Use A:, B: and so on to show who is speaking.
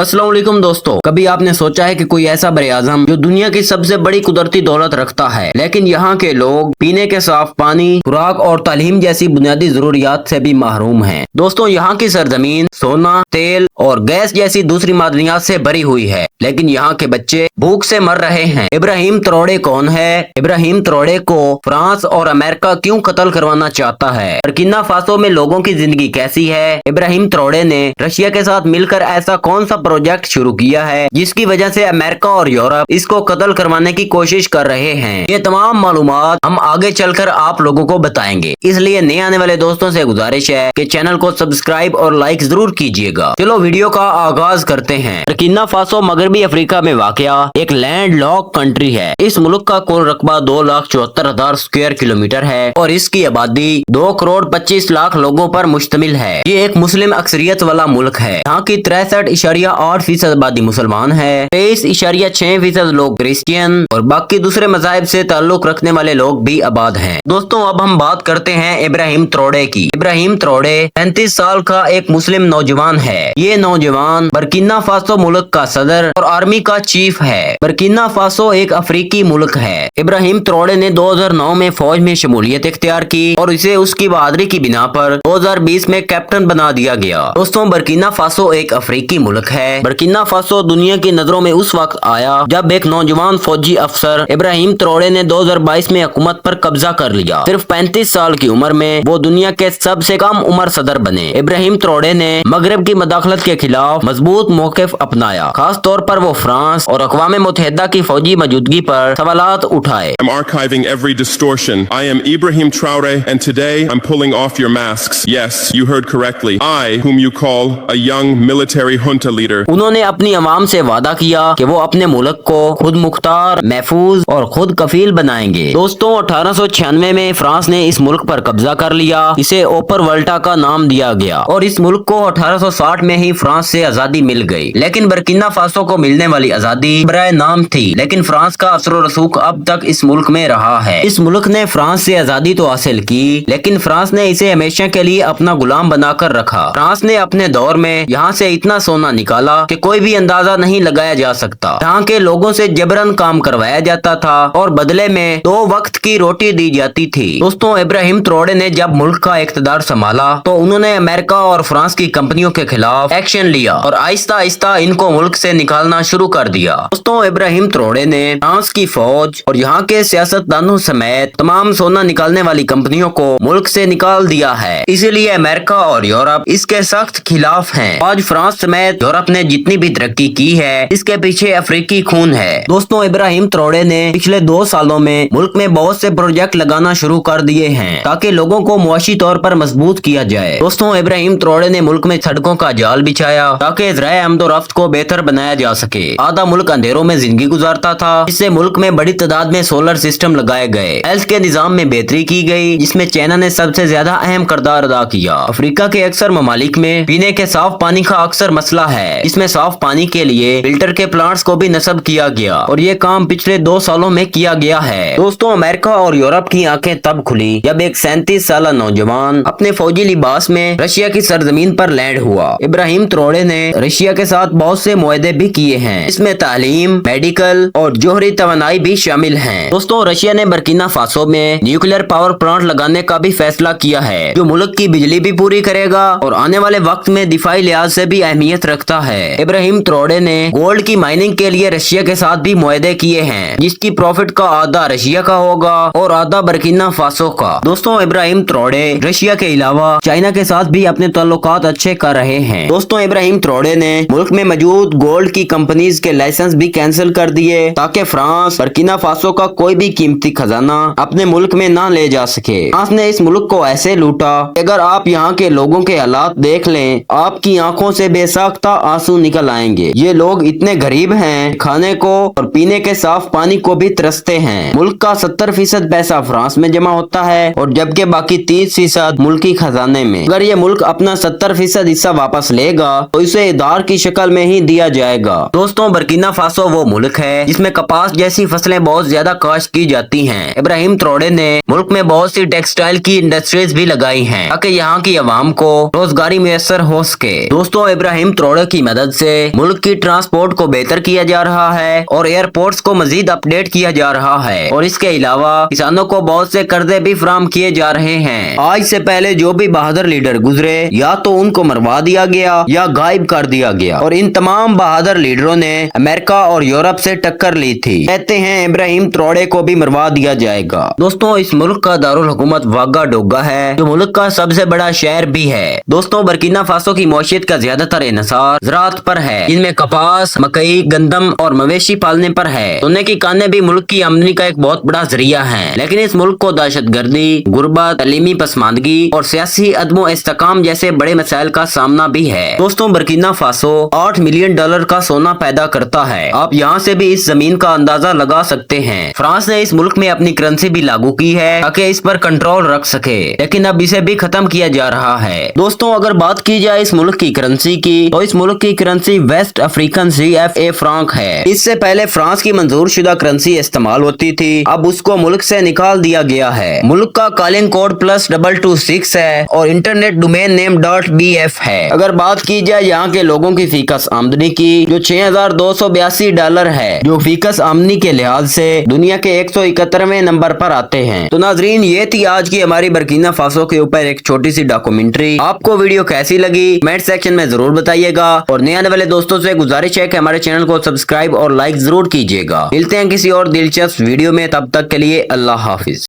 A: अस्सलाम वालेकुम दोस्तों, कभी आपने सोचा है कि कोई ऐसा बड़े आजम जो दुनिया की सबसे बड़ी कुदरती दौलत रखता है, लेकिन यहाँ के लोग पीने के साफ पानी, खुराक और तालीम जैसी बुनियादी जरूरियात से भी महरूम हैं। दोस्तों, यहाँ की सरजमीन सोना, तेल और गैस जैसी दूसरी मादनियात से भरी हुई है, लेकिन यहाँ के बच्चे भूख से मर रहे हैं। इब्राहिम ट्रौड़े कौन है? इब्राहिम ट्रौड़े को फ्रांस और अमेरिका क्यों कत्ल करवाना चाहता है? बर्किना फासो में लोगों की जिंदगी कैसी है? इब्राहिम ट्रौड़े ने रशिया के साथ मिलकर ऐसा कौन सा प्रोजेक्ट शुरू किया है जिसकी वजह से अमेरिका और यूरोप इसको कत्ल करवाने की कोशिश कर रहे हैं? ये तमाम मालूमात हम आगे चलकर आप लोगों को बताएंगे, इसलिए नए आने वाले दोस्तों से गुजारिश है कि चैनल को सब्सक्राइब और लाइक जरूर कीजिएगा। चलो वीडियो का आगाज करते हैं। बर्किना फासो मगरबी अफ्रीका में वाक़या एक लैंड लॉक कंट्री है। इस मुल्क का कुल रकबा 2,74,000 स्क्वायर किलोमीटर है और इसकी आबादी 2,25,00,000 लोगों पर मुश्तमिल है। ये एक मुस्लिम अक्सरियत वाला मुल्क है। यहाँ की 63.8% आबादी मुसलमान है, 23.6% लोग क्रिश्चियन और बाकी दूसरे मज़ाहिब से ताल्लुक रखने वाले लोग भी आबाद हैं। दोस्तों, अब हम बात करते हैं इब्राहिम ट्रौड़े की। इब्राहिम ट्रौड़े 35 साल का एक मुस्लिम नौजवान है। ये नौजवान बर्किना फासो मुल्क का सदर और आर्मी का चीफ है। बर्किना फासो एक अफ्रीकी मुल्क है। इब्राहिम ट्रौड़े ने 2009 में फौज में शमूलियत इख्तियार की और इसे उसकी बहादुरी की बिना पर 2020 में कैप्टन बना दिया गया। दोस्तों, बर्किना फासो एक अफ्रीकी मुल्क है। बर्किना फासो दुनिया की नजरों में उस वक्त आया जब एक नौजवान फौजी अफसर इब्राहिम ट्रौड़े ने 2022 में हुकूमत पर कब्जा कर लिया। सिर्फ 35 साल की उम्र में वो दुनिया के सबसे कम उम्र सदर बने। इब्राहिम ट्रौड़े ने मगरब की मदाखलत के खिलाफ मजबूत मौक़िफ़ अपनाया। खास तौर पर वो फ्रांस और अक़वाम मुत्तहिदा की फौजी मौजूदगी पर सवालात उठाए।
B: I'm archiving every distortion. I am Ibrahim Traore, and today I'm pulling off your masks. Yes, you heard correctly. I, whom you call a young military junta leader.
A: उन्होंने अपनी अवाम से वादा किया कि वो अपने मुल्क को खुद मुख्तार, महफूज और खुद कफील बनाएंगे। दोस्तों, 1896 में फ्रांस ने इस मुल्क पर कब्जा कर लिया। इसे ओपर वल्टा का नाम दिया गया और इस मुल्क को 1860 में ही फ्रांस से आजादी मिल गई। लेकिन बर्किना फासो को मिलने वाली आजादी बराए नाम थी, लेकिन फ्रांस का असर और रसूख अब तक इस मुल्क में रहा है। इस मुल्क ने फ्रांस से आजादी तो हासिल की, लेकिन फ्रांस ने इसे हमेशा के लिए अपना गुलाम बनाकर रखा। फ्रांस ने अपने दौर में यहाँ से इतना सोना निकाला कि कोई भी अंदाजा नहीं लगाया जा सकता। यहाँ के लोगों से जबरन काम करवाया जाता था और बदले में 2 वक्त की रोटी दी जाती थी। दोस्तों, इब्राहिम ट्रौड़े ने जब मुल्क का इक़्तिदार संभाला तो उन्होंने अमेरिका और फ्रांस की कंपनियों के खिलाफ एक्शन लिया और आहिस्ता आहिस्ता इनको मुल्क से निकालना शुरू कर दिया। दोस्तों, इब्राहिम ट्रौड़े ने फ्रांस की फौज और यहाँ के सियासतदानों समेत तमाम सोना निकालने वाली कंपनियों को मुल्क से निकाल दिया है। इसीलिए अमेरिका और यूरोप इसके सख्त खिलाफ हैं। आज फ्रांस समेत यूरोप ने जितनी भी तरक्की की है, इसके पीछे अफ्रीकी खून है। दोस्तों, इब्राहिम ट्रौड़े ने पिछले 2 सालों में मुल्क में बहुत से प्रोजेक्ट लगाना शुरू कर दिए हैं ताकि लोगों को मुआशी तौर पर मजबूत किया जाए। दोस्तों, इब्राहिम ट्रौड़े ने मुल्क में सड़कों का जाल बिछाया ताकि ज़राए आमदोरफ्त को बेहतर बनाया जा सके। आधा मुल्क अंधेरों में जिंदगी गुजारता था, इससे मुल्क में बड़ी तादाद में सोलर सिस्टम लगाए गए। हेल्थ के निजाम में बेहतरी की गई, जिसमें चाइना ने सबसे ज्यादा अहम किरदार अदा किया। अफ्रीका के अक्सर ममालिक में पीने के साफ पानी का अक्सर मसला है, इसमें साफ पानी के लिए फिल्टर के प्लांट्स को भी नस्ब किया गया और ये काम पिछले 2 सालों में किया गया है। दोस्तों, अमेरिका और यूरोप की आंखें तब खुली जब एक 37 साल नौजवान अपने फौजी लिबास में रशिया की सरजमीन पर लैंड हुआ। इब्राहिम ट्रौड़े ने रशिया के साथ बहुत से मुआहदे भी किए हैं, इसमें तालीम, मेडिकल और जोहरी तवानाई भी शामिल हैं। दोस्तों, रशिया ने बर्किना फासो में न्यूक्लियर पावर प्लांट लगाने का भी फैसला किया है, जो मुल्क की बिजली भी पूरी करेगा और आने वाले वक्त में दिफाई लिहाज से भी अहमियत रखता है। इब्राहिम ट्रौड़े ने गोल्ड की माइनिंग के लिए रशिया के साथ भी मुआहदे किए हैं, जिसकी प्रॉफिट का आधा रशिया का होगा और आधा बर्किना फासो का। दोस्तों, इब्राहिम ट्रौड़े रशिया के अलावा चाइना के साथ भी अपने ताल्लुकात अच्छे कर रहे हैं। दोस्तों, इब्राहिम ट्रौड़े ने मुल्क में मौजूद गोल्ड की कंपनीज के लाइसेंस भी कैंसिल कर दिए ताकि फ्रांस बर्किना फासो का कोई भी कीमती खजाना अपने मुल्क में ना ले जा सके। फ्रांस ने इस मुल्क को ऐसे लूटा, अगर आप यहाँ के लोगों के हालात देख लें, आपकी आंखों से बेसाख्ता आंसू निकल आएंगे। ये लोग इतने गरीब हैं, खाने को और पीने के साफ पानी को भी तरसते हैं। मुल्क का 70% पैसा फ्रांस में जमा होता है और जबकि बाकी 30% मुल्की खजाने में। अगर ये मुल्क अपना 70% हिस्सा वापस लेगा तो इसे इदार की शक्ल में ही दिया जाएगा। दोस्तों बर्किना फासो वो मुल्क है जिसमें कपास जैसी फसलें बहुत ज्यादा काश्त की जाती हैं। इब्राहिम ट्रौडे ने मुल्क में बहुत सी टेक्सटाइल की इंडस्ट्रीज भी लगाई हैं ताकि यहाँ की आवाम को रोजगारी मैसर हो सके। दोस्तों इब्राहिम ट्रौडे की मदद से मुल्क की ट्रांसपोर्ट को बेहतर किया जा रहा है और एयरपोर्ट्स को मजीद अपडेट किया जा रहा है और इसके अलावा किसानों को बहुत से कर्जे भी फराहम किए जा रहे हैं। आज से पहले जो भी बहादुर लीडर गुजरे या तो उनको मरवा दिया गया या गायब कर दिया गया और इन तमाम बहादुर लीडरों ने अमेरिका और यूरोप से टक्कर ली थी। कहते हैं इब्राहिम ट्रौडे को भी मरवा दिया जाएगा। दोस्तों इस मुल्क का दारुल हुकूमत वागाडोगा है जो मुल्क का सबसे बड़ा शहर भी है। दोस्तों बर्किना फासो की मौशियत का ज्यादातर इन्हिसार ज़राअत पर है, जिनमें कपास, मकई, गंदम और मवेशी पालने पर है। सोने की कानें भी मुल्क की आमदनी का एक बहुत बड़ा जरिया है, लेकिन इस मुल्क को दहशतगर्दी, गुर्बत, तलीमी पसमानदगी और सियासी अदमो इस्तेकाम जैसे बड़े मसाइल का सामना भी है। दोस्तों बर्किना फासो $8 मिलियन का सोना पैदा करता है। आप यहाँ से भी इस जमीन का अंदाजा लगा सकते हैं। फ्रांस ने इस मुल्क में अपनी करेंसी भी लागू की है ताकि इस पर कंट्रोल रख सके, लेकिन अब इसे भी खत्म किया जा रहा है। दोस्तों अगर बात की जाए इस मुल्क की करेंसी की तो इस मुल्क की currency West African CFA franc है। इससे पहले फ्रांस की मंजूर शुदा करेंसी इस्तेमाल होती थी, अब उसको मुल्क से निकाल दिया गया है। मुल्क का कॉलिंग कोड +226 है और इंटरनेट डोमेन नेम .bf है। अगर बात की जाए यहाँ के लोगों की फीकस आमदनी की जो $6,282 है, जो फीकस आमदनी के लिहाज से दुनिया के 171वें नंबर पर आते हैं। तो नाजरीन ये थी आज की हमारी बर्किना फासो के ऊपर एक छोटी सी डॉक्यूमेंट्री। आपको वीडियो कैसी लगी कमेंट सेक्शन में जरूर बताइएगा और नए आने वाले दोस्तों से गुजारिश है कि हमारे चैनल को सब्सक्राइब और लाइक जरूर कीजिएगा। मिलते हैं किसी और दिलचस्प वीडियो में, तब तक के लिए अल्लाह हाफिज।